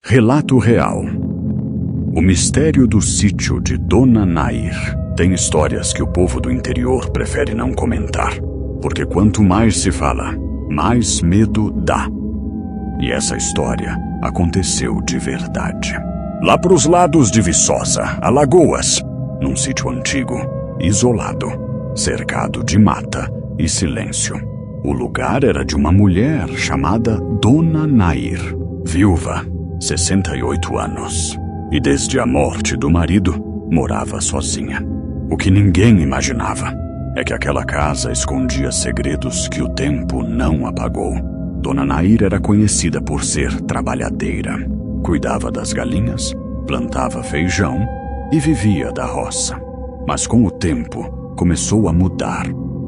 Relato real. O mistério do sítio de Dona Nair tem histórias que o povo do interior prefere não comentar, porque quanto mais se fala, mais medo dá. E essa história aconteceu de verdade. Lá pros lados de Viçosa, Alagoas, num sítio antigo, isolado, cercado de mata e silêncio. O lugar era de uma mulher chamada Dona Nair, viúva, 68 anos, e desde a morte do marido, morava sozinha. O que ninguém imaginava é que aquela casa escondia segredos que o tempo não apagou. Dona Nair era conhecida por ser trabalhadeira. Cuidava das galinhas, plantava feijão e vivia da roça. Mas com o tempo, começou a mudar.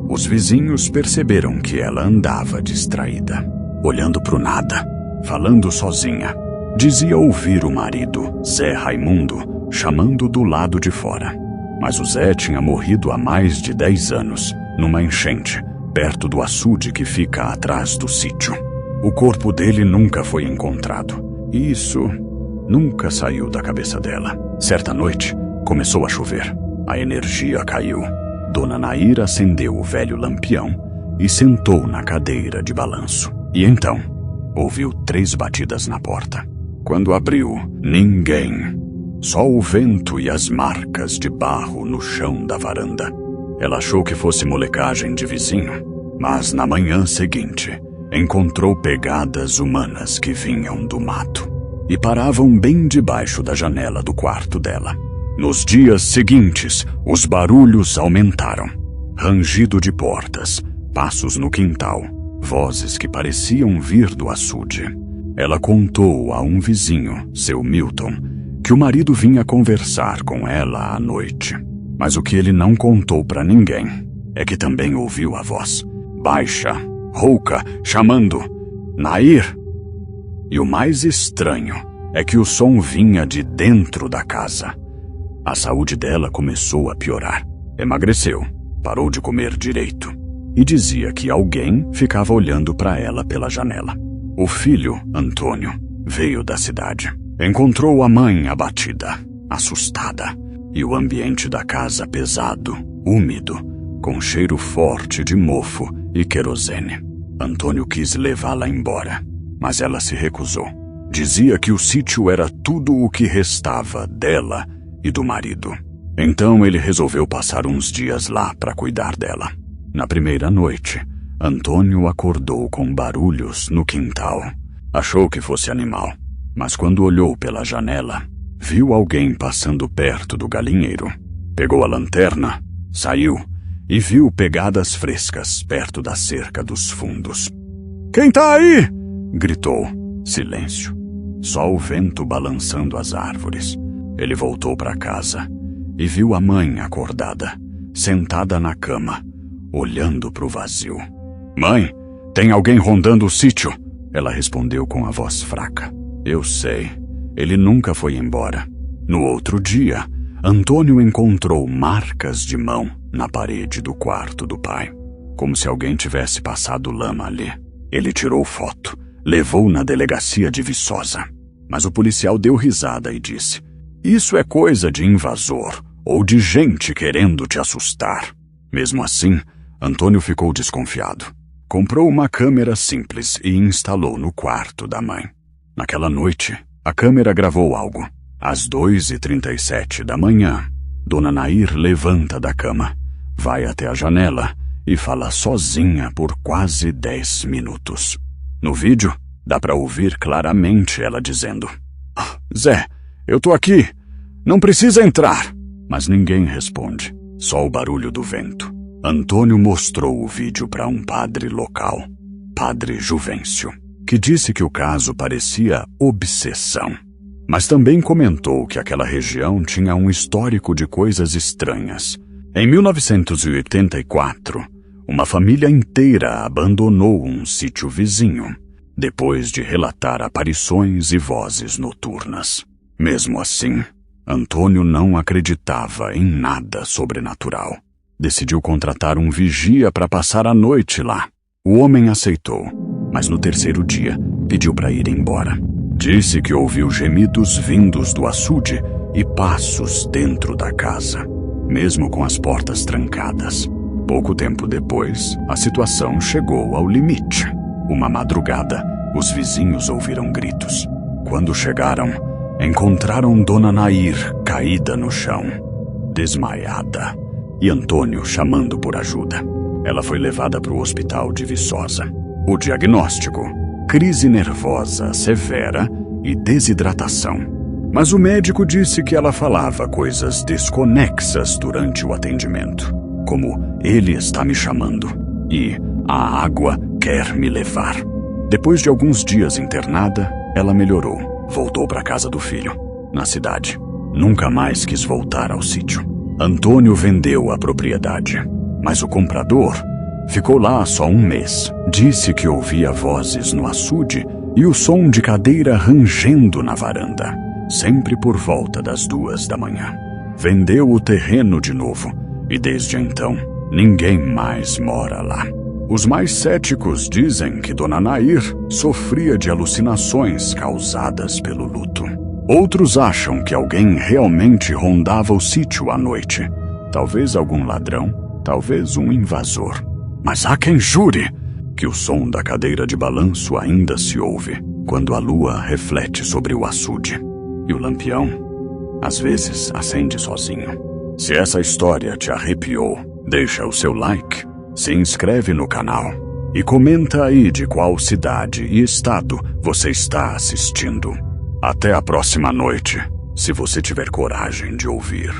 Os vizinhos perceberam que ela andava distraída, olhando pro nada, falando sozinha. Dizia ouvir o marido, Zé Raimundo, chamando do lado de fora. Mas o Zé tinha morrido há mais de 10 anos, numa enchente, perto do açude que fica atrás do sítio. O corpo dele nunca foi encontrado, e isso nunca saiu da cabeça dela. Certa noite, começou a chover. A energia caiu. Dona Nair acendeu o velho lampião e sentou na cadeira de balanço. E então, ouviu 3 batidas na porta. Quando abriu, ninguém. Só o vento e as marcas de barro no chão da varanda. Ela achou que fosse molecagem de vizinho, mas na manhã seguinte, encontrou pegadas humanas que vinham do mato e paravam bem debaixo da janela do quarto dela. Nos dias seguintes, os barulhos aumentaram. Rangido de portas, passos no quintal, vozes que pareciam vir do açude. Ela contou a um vizinho, seu Milton, que o marido vinha conversar com ela à noite. Mas o que ele não contou para ninguém é que também ouviu a voz, baixa, rouca, chamando Nair. E o mais estranho é que o som vinha de dentro da casa. A saúde dela começou a piorar. Emagreceu, parou de comer direito e dizia que alguém ficava olhando para ela pela janela. O filho, Antônio, veio da cidade. Encontrou a mãe abatida, assustada, e o ambiente da casa pesado, úmido, com cheiro forte de mofo e querosene. Antônio quis levá-la embora, mas ela se recusou. Dizia que o sítio era tudo o que restava dela e do marido. Então ele resolveu passar uns dias lá para cuidar dela. Na primeira noite, Antônio acordou com barulhos no quintal. Achou que fosse animal, mas quando olhou pela janela, viu alguém passando perto do galinheiro. Pegou a lanterna, saiu e viu pegadas frescas perto da cerca dos fundos. "Quem tá aí?" gritou. Silêncio. Só o vento balançando as árvores. Ele voltou para casa e viu a mãe acordada, sentada na cama, olhando para o vazio. "Mãe, tem alguém rondando o sítio?" Ela respondeu com a voz fraca. "Eu sei, ele nunca foi embora." No outro dia, Antônio encontrou marcas de mão na parede do quarto do pai, como se alguém tivesse passado lama ali. Ele tirou foto, levou na delegacia de Viçosa, mas o policial deu risada e disse: "Isso é coisa de invasor ou de gente querendo te assustar." Mesmo assim, Antônio ficou desconfiado. Comprou uma câmera simples e instalou no quarto da mãe. Naquela noite, a câmera gravou algo. Às 2h37 da manhã, Dona Nair levanta da cama, vai até a janela e fala sozinha por quase 10 minutos. No vídeo, dá para ouvir claramente ela dizendo: "Zé, eu tô aqui, não precisa entrar." Mas ninguém responde, só o barulho do vento. Antônio mostrou o vídeo para um padre local, Padre Juvencio, que disse que o caso parecia obsessão, mas também comentou que aquela região tinha um histórico de coisas estranhas. Em 1984, uma família inteira abandonou um sítio vizinho, depois de relatar aparições e vozes noturnas. Mesmo assim, Antônio não acreditava em nada sobrenatural. Decidiu contratar um vigia para passar a noite lá. O homem aceitou, mas no terceiro dia pediu para ir embora. Disse que ouviu gemidos vindos do açude e passos dentro da casa, mesmo com as portas trancadas. Pouco tempo depois, a situação chegou ao limite. Uma madrugada, os vizinhos ouviram gritos. Quando chegaram, encontraram Dona Nair caída no chão, desmaiada, e Antônio chamando por ajuda. Ela foi levada para o hospital de Viçosa. O diagnóstico: crise nervosa severa e desidratação. Mas o médico disse que ela falava coisas desconexas durante o atendimento, como "ele está me chamando" e "a água quer me levar". Depois de alguns dias internada, ela melhorou. Voltou para a casa do filho, na cidade. Nunca mais quis voltar ao sítio. Antônio vendeu a propriedade, mas o comprador ficou lá só um mês. Disse que ouvia vozes no açude e o som de cadeira rangendo na varanda, sempre por volta das 2 da manhã. Vendeu o terreno de novo e desde então ninguém mais mora lá. Os mais céticos dizem que Dona Nair sofria de alucinações causadas pelo luto. Outros acham que alguém realmente rondava o sítio à noite. Talvez algum ladrão, talvez um invasor. Mas há quem jure que o som da cadeira de balanço ainda se ouve quando a lua reflete sobre o açude. E o lampião, às vezes, acende sozinho. Se essa história te arrepiou, deixa o seu like, se inscreve no canal e comenta aí de qual cidade e estado você está assistindo. Até a próxima noite, se você tiver coragem de ouvir.